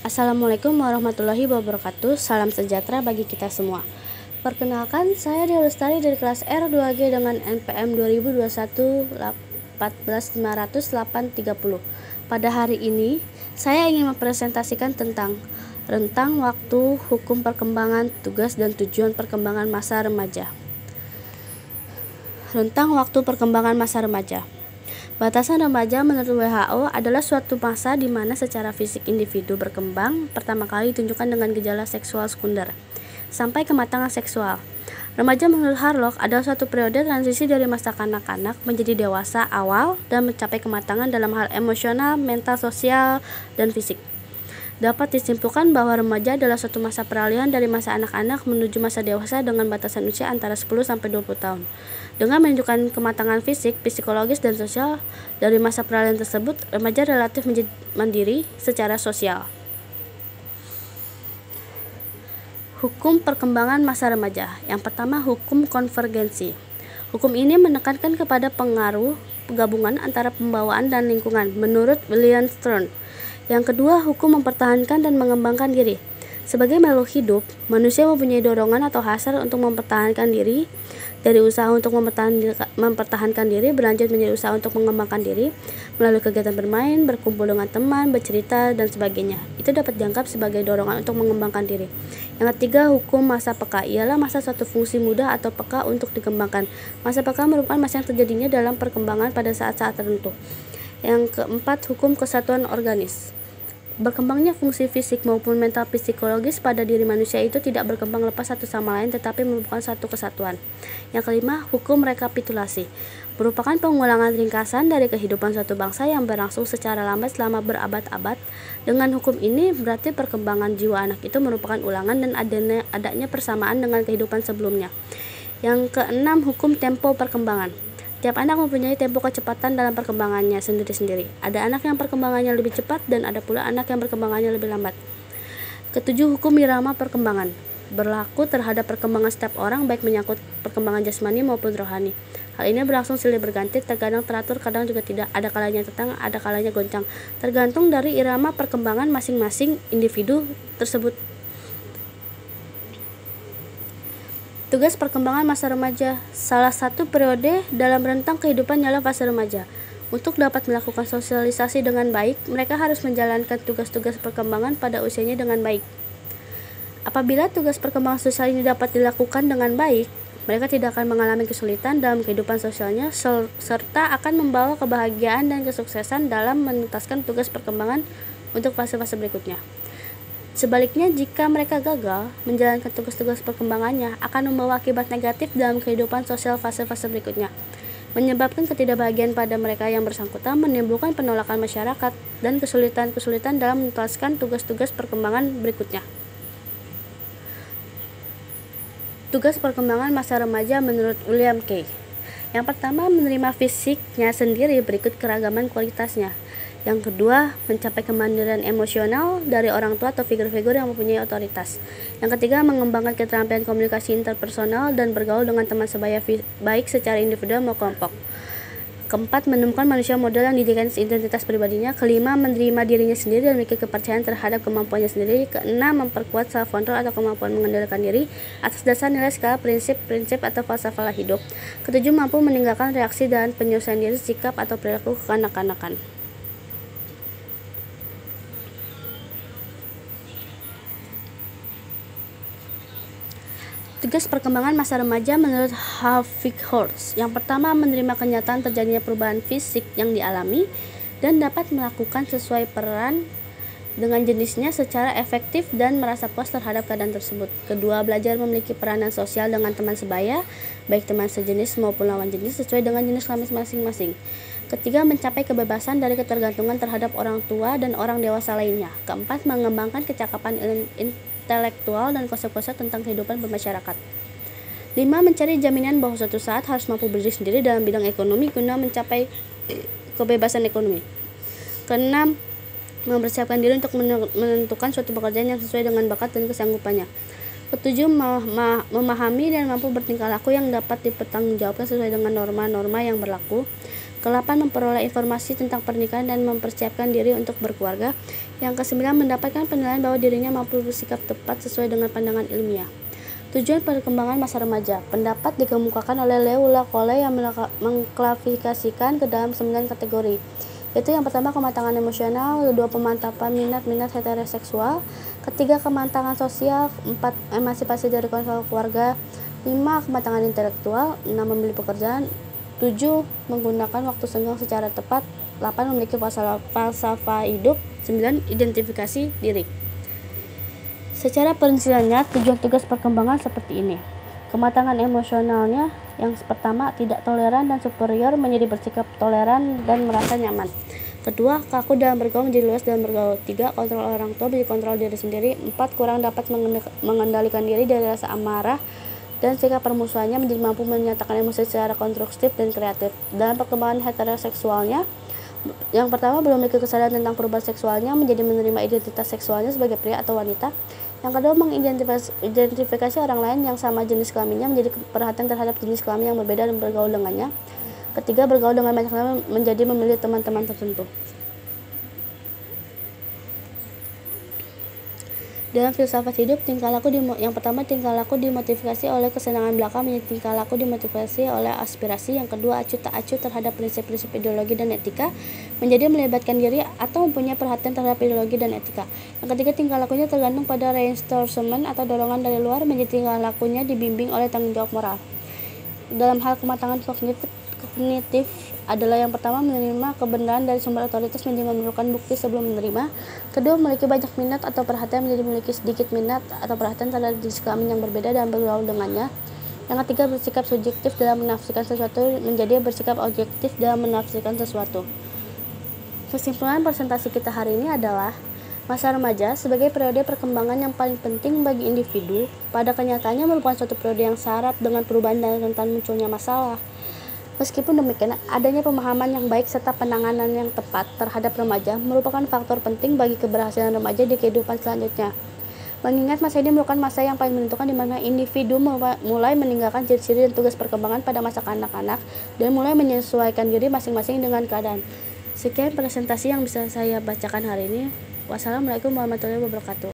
Assalamualaikum warahmatullahi wabarakatuh. Salam sejahtera bagi kita semua. Perkenalkan, saya Dia Lestari dari kelas R2G dengan NPM 2021 14500-830. Pada hari ini, saya ingin mempresentasikan tentang rentang waktu, hukum perkembangan, tugas dan tujuan perkembangan masa remaja. Rentang waktu perkembangan masa remaja. Batasan remaja menurut WHO adalah suatu masa di mana secara fisik individu berkembang pertama kali ditunjukkan dengan gejala seksual sekunder sampai kematangan seksual. Remaja menurut Harlock adalah suatu periode transisi dari masa kanak-kanak menjadi dewasa awal dan mencapai kematangan dalam hal emosional, mental, sosial, dan fisik. Dapat disimpulkan bahwa remaja adalah suatu masa peralihan dari masa anak-anak menuju masa dewasa dengan batasan usia antara 10-20 tahun. Dengan menunjukkan kematangan fisik, psikologis, dan sosial dari masa peralihan tersebut, remaja relatif menjadi mandiri secara sosial. Hukum perkembangan masa remaja. Yang pertama, hukum konvergensi. Hukum ini menekankan kepada pengaruh gabungan antara pembawaan dan lingkungan menurut William Stern. Yang kedua, hukum mempertahankan dan mengembangkan diri. Sebagai makhluk hidup, manusia mempunyai dorongan atau hasrat untuk mempertahankan diri. Dari usaha untuk mempertahankan diri berlanjut menjadi usaha untuk mengembangkan diri melalui kegiatan bermain, berkumpul dengan teman, bercerita, dan sebagainya. Itu dapat dianggap sebagai dorongan untuk mengembangkan diri. Yang ketiga, hukum masa peka ialah masa suatu fungsi mudah atau peka untuk dikembangkan. Masa peka merupakan masa yang terjadinya dalam perkembangan pada saat-saat tertentu. Yang keempat, hukum kesatuan organis. Berkembangnya fungsi fisik maupun mental psikologis pada diri manusia itu tidak berkembang lepas satu sama lain tetapi merupakan satu kesatuan. Yang kelima, hukum rekapitulasi. Merupakan pengulangan ringkasan dari kehidupan suatu bangsa yang berlangsung secara lambat selama berabad-abad. Dengan hukum ini berarti perkembangan jiwa anak itu merupakan ulangan dan adanya persamaan dengan kehidupan sebelumnya. Yang keenam, hukum tempo perkembangan. Tiap anak mempunyai tempo kecepatan dalam perkembangannya sendiri-sendiri. Ada anak yang perkembangannya lebih cepat dan ada pula anak yang perkembangannya lebih lambat. Ketujuh, hukum irama perkembangan. Berlaku terhadap perkembangan setiap orang baik menyangkut perkembangan jasmani maupun rohani. Hal ini berlangsung silih berganti, terkadang teratur, kadang juga tidak. Ada kalanya tetang, ada kalanya goncang. Tergantung dari irama perkembangan masing-masing individu tersebut. Tugas perkembangan masa remaja. Salah satu periode dalam rentang kehidupan ialah fase remaja. Untuk dapat melakukan sosialisasi dengan baik, mereka harus menjalankan tugas-tugas perkembangan pada usianya dengan baik. Apabila tugas perkembangan sosial ini dapat dilakukan dengan baik, mereka tidak akan mengalami kesulitan dalam kehidupan sosialnya serta akan membawa kebahagiaan dan kesuksesan dalam menuntaskan tugas perkembangan untuk fase-fase berikutnya. Sebaliknya, jika mereka gagal menjalankan tugas-tugas perkembangannya, akan membawa akibat negatif dalam kehidupan sosial fase-fase berikutnya, menyebabkan ketidakbahagiaan pada mereka yang bersangkutan, menimbulkan penolakan masyarakat, dan kesulitan-kesulitan dalam menuntaskan tugas-tugas perkembangan berikutnya. Tugas perkembangan masa remaja menurut William K. Yang pertama, menerima fisiknya sendiri berikut keragaman kualitasnya. Yang kedua, mencapai kemandirian emosional dari orang tua atau figur-figur yang mempunyai otoritas. Yang ketiga, mengembangkan keterampilan komunikasi interpersonal dan bergaul dengan teman sebaya baik secara individual maupun kelompok. Keempat, menemukan manusia model yang didirikan identitas pribadinya. Kelima, menerima dirinya sendiri dan memiliki kepercayaan terhadap kemampuannya sendiri. Keenam, memperkuat self control atau kemampuan mengendalikan diri atas dasar nilai skala prinsip-prinsip atau falsafah hidup. Ketujuh, mampu meninggalkan reaksi dan penyelesaian diri, sikap atau perilaku kekanak-kanakan. Tugas perkembangan masa remaja menurut Havighorst. Yang pertama, menerima kenyataan terjadinya perubahan fisik yang dialami dan dapat melakukan sesuai peran dengan jenisnya secara efektif dan merasa puas terhadap keadaan tersebut. Kedua, belajar memiliki peranan sosial dengan teman sebaya, baik teman sejenis maupun lawan jenis sesuai dengan jenis kelamin masing-masing. Ketiga, mencapai kebebasan dari ketergantungan terhadap orang tua dan orang dewasa lainnya. Keempat, mengembangkan kecakapan intelektual dan konsep-konsep tentang kehidupan bermasyarakat. 5. Mencari jaminan bahwa suatu saat harus mampu berdiri sendiri dalam bidang ekonomi guna mencapai kebebasan ekonomi. Keenam, mempersiapkan diri untuk menentukan suatu pekerjaan yang sesuai dengan bakat dan kesanggupannya. Ketujuh, memahami dan mampu bertingkah laku yang dapat dipertanggungjawabkan sesuai dengan norma-norma yang berlaku. Ke-8, memperoleh informasi tentang pernikahan dan mempersiapkan diri untuk berkeluarga. Yang kesembilan, mendapatkan penilaian bahwa dirinya mampu bersikap tepat sesuai dengan pandangan ilmiah. Tujuan perkembangan masa remaja. Pendapat dikemukakan oleh Leo Lacolle yang mengklasifikasikan ke dalam 9 kategori. Yaitu yang pertama, kematangan emosional, kedua, pemantapan minat-minat heteroseksual, ketiga, kematangan sosial, 4, emansipasi dari kontrol keluarga, 5, kematangan intelektual, 6, memilih pekerjaan, 7, menggunakan waktu senggang secara tepat, 8, memiliki falsafah hidup, 9, identifikasi diri. Secara perinciannya, tujuan tugas perkembangan seperti ini. Kematangan emosionalnya, yang pertama, tidak toleran dan superior menjadi bersikap toleran dan merasa nyaman. Kedua, kaku dalam bergaul menjadi luas dalam bergaul. 3, kontrol orang tua menjadi kontrol diri sendiri. 4, kurang dapat mengendalikan diri dari rasa amarah dan sikap permusuhannya menjadi mampu menyatakan emosi secara konstruktif dan kreatif. Dalam perkembangan heteroseksualnya, yang pertama, belum memiliki kesadaran tentang perubahan seksualnya menjadi menerima identitas seksualnya sebagai pria atau wanita. Yang kedua, mengidentifikasi orang lain yang sama jenis kelaminnya menjadi perhatian terhadap jenis kelamin yang berbeda dan bergaul dengannya. Ketiga, bergaul dengan banyak orang menjadi memilih teman-teman tertentu. Dalam filsafat hidup, yang pertama, tingkah laku dimotivasi oleh kesenangan belaka menjadi tingkah laku dimotivasi oleh aspirasi. Yang kedua, acuh tak acuh terhadap prinsip-prinsip ideologi dan etika menjadi melibatkan diri atau mempunyai perhatian terhadap ideologi dan etika. Yang ketiga, tingkah lakunya tergantung pada reinforcement atau dorongan dari luar menjadi tingkah lakunya dibimbing oleh tanggung jawab moral. Dalam hal kematangan kognitif adalah yang pertama, menerima kebenaran dari sumber otoritas menjadi memerlukan bukti sebelum menerima. Kedua, memiliki banyak minat atau perhatian menjadi memiliki sedikit minat atau perhatian terhadap jenis kelamin yang berbeda dan bergaul dengannya. Yang ketiga, bersikap subjektif dalam menafsirkan sesuatu menjadi bersikap objektif dalam menafsirkan sesuatu. Kesimpulan presentasi kita hari ini adalah masa remaja sebagai periode perkembangan yang paling penting bagi individu. Pada kenyataannya merupakan suatu periode yang syarat dengan perubahan dan rentan munculnya masalah. Meskipun demikian, adanya pemahaman yang baik serta penanganan yang tepat terhadap remaja merupakan faktor penting bagi keberhasilan remaja di kehidupan selanjutnya. Mengingat masa ini merupakan masa yang paling menentukan di mana individu mulai meninggalkan ciri-ciri dan tugas perkembangan pada masa kanak-kanak dan mulai menyesuaikan diri masing-masing dengan keadaan. Sekian presentasi yang bisa saya bacakan hari ini. Wassalamualaikum warahmatullahi wabarakatuh.